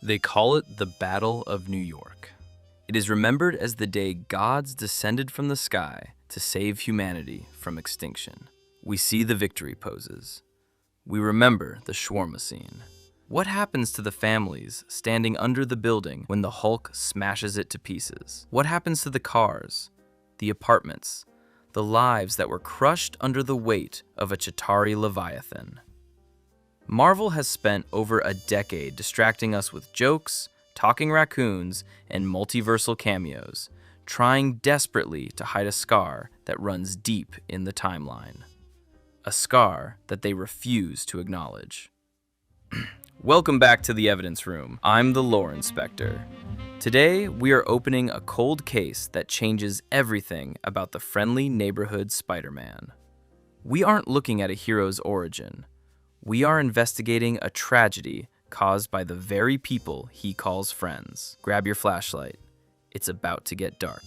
They call it the Battle of New York. It is remembered as the day gods descended from the sky to save humanity from extinction. We see the victory poses. We remember the shawarma scene. What happens to the families standing under the building when the Hulk smashes it to pieces? What happens to the cars, the apartments, the lives that were crushed under the weight of a Chitauri Leviathan? Marvel has spent over a decade distracting us with jokes, talking raccoons, and multiversal cameos, trying desperately to hide a scar that runs deep in the timeline. A scar that they refuse to acknowledge. Welcome back to the Evidence Room. I'm the Lore Inspector. Today, we are opening a cold case that changes everything about the friendly neighborhood Spider-Man. We aren't looking at a hero's origin. We are investigating a tragedy caused by the very people he calls friends. Grab your flashlight. It's about to get dark.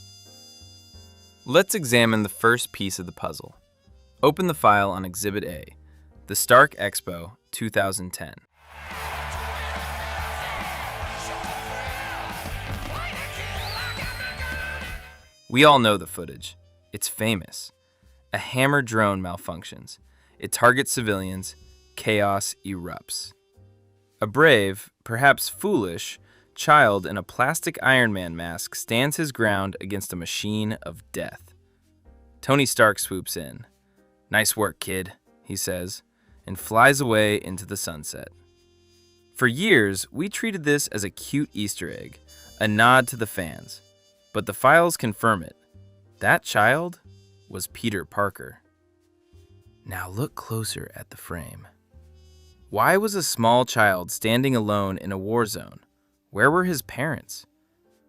Let's examine the first piece of the puzzle. Open the file on Exhibit A, the Stark Expo 2010. We all know the footage. It's famous. A hammer drone malfunctions. It targets civilians. Chaos erupts. A brave, perhaps foolish, child in a plastic Iron Man mask stands his ground against a machine of death. Tony Stark swoops in. "Nice work, kid," he says, and flies away into the sunset. For years, we treated this as a cute Easter egg, a nod to the fans. But the files confirm it. That child was Peter Parker. Now look closer at the frame. Why was a small child standing alone in a war zone? Where were his parents?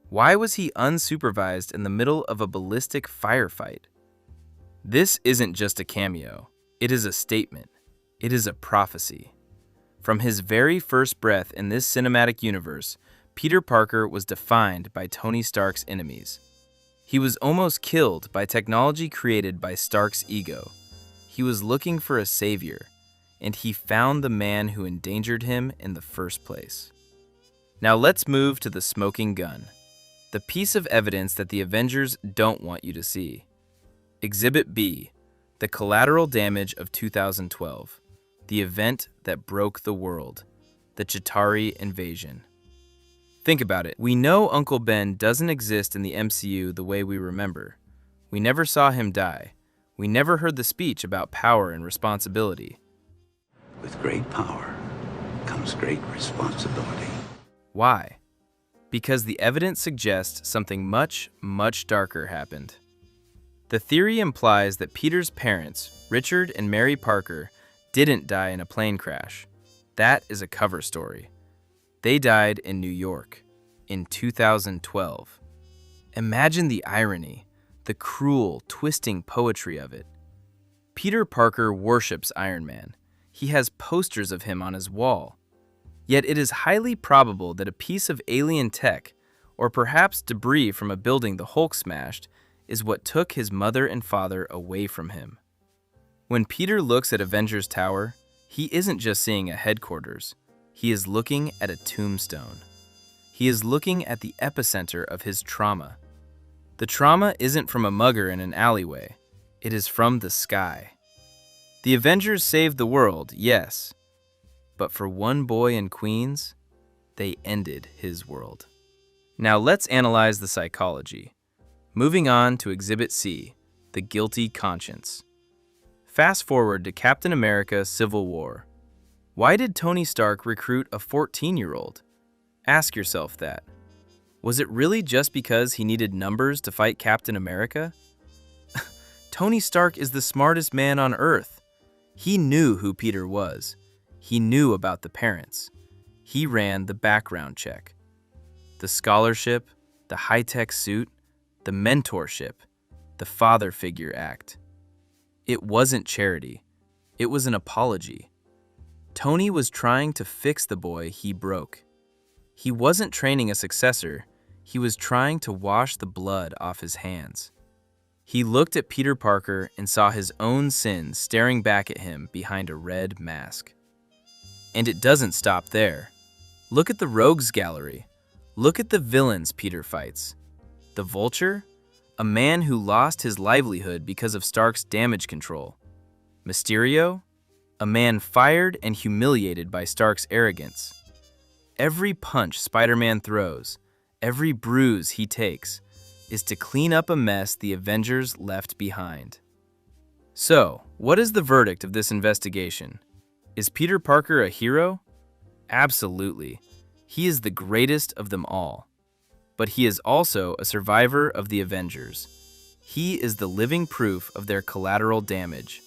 Why was he unsupervised in the middle of a ballistic firefight? This isn't just a cameo. It is a statement. It is a prophecy. From his very first breath in this cinematic universe, Peter Parker was defined by Tony Stark's enemies. He was almost killed by technology created by Stark's ego. He was looking for a savior, and he found the man who endangered him in the first place. Now let's move to the smoking gun, the piece of evidence that the Avengers don't want you to see. Exhibit B, the collateral damage of 2012, the event that broke the world, the Chitauri invasion. Think about it. We know Uncle Ben doesn't exist in the MCU the way we remember. We never saw him die. We never heard the speech about power and responsibility. With great power comes great responsibility. Why? Because the evidence suggests something much, much darker happened. The theory implies that Peter's parents, Richard and Mary Parker, didn't die in a plane crash. That is a cover story. They died in New York in 2012. Imagine the irony, the cruel, twisting poetry of it. Peter Parker worships Iron Man. He has posters of him on his wall. Yet it is highly probable that a piece of alien tech, or perhaps debris from a building the Hulk smashed, is what took his mother and father away from him. When Peter looks at Avengers Tower, he isn't just seeing a headquarters. He is looking at a tombstone. He is looking at the epicenter of his trauma. The trauma isn't from a mugger in an alleyway. It is from the sky. The Avengers saved the world, yes. But for one boy in Queens, they ended his world. Now let's analyze the psychology. Moving on to Exhibit C, the guilty conscience. Fast forward to Captain America: Civil War. Why did Tony Stark recruit a 14-year-old? Ask yourself that. Was it really just because he needed numbers to fight Captain America? Tony Stark is the smartest man on Earth. He knew who Peter was. He knew about the parents. He ran the background check. The scholarship, the high-tech suit, the mentorship, the father figure act. It wasn't charity. It was an apology. Tony was trying to fix the boy he broke. He wasn't training a successor. He was trying to wash the blood off his hands. He looked at Peter Parker and saw his own sins staring back at him behind a red mask. And it doesn't stop there. Look at the rogues gallery. Look at the villains Peter fights. The Vulture, a man who lost his livelihood because of Stark's damage control. Mysterio, a man fired and humiliated by Stark's arrogance. Every punch Spider-Man throws, every bruise he takes, is to clean up a mess the Avengers left behind. So, what is the verdict of this investigation? Is Peter Parker a hero? Absolutely. He is the greatest of them all. But he is also a survivor of the Avengers. He is the living proof of their collateral damage.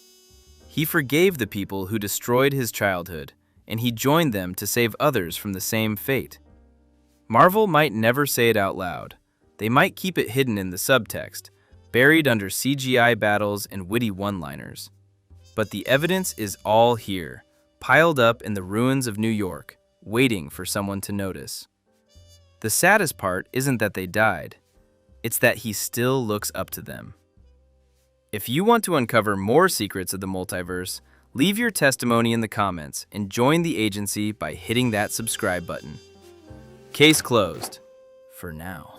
He forgave the people who destroyed his childhood, and he joined them to save others from the same fate. Marvel might never say it out loud. They might keep it hidden in the subtext, buried under CGI battles and witty one-liners. But the evidence is all here, piled up in the ruins of New York, waiting for someone to notice. The saddest part isn't that they died. It's that he still looks up to them. If you want to uncover more secrets of the multiverse, leave your testimony in the comments and join the agency by hitting that subscribe button. Case closed. For now.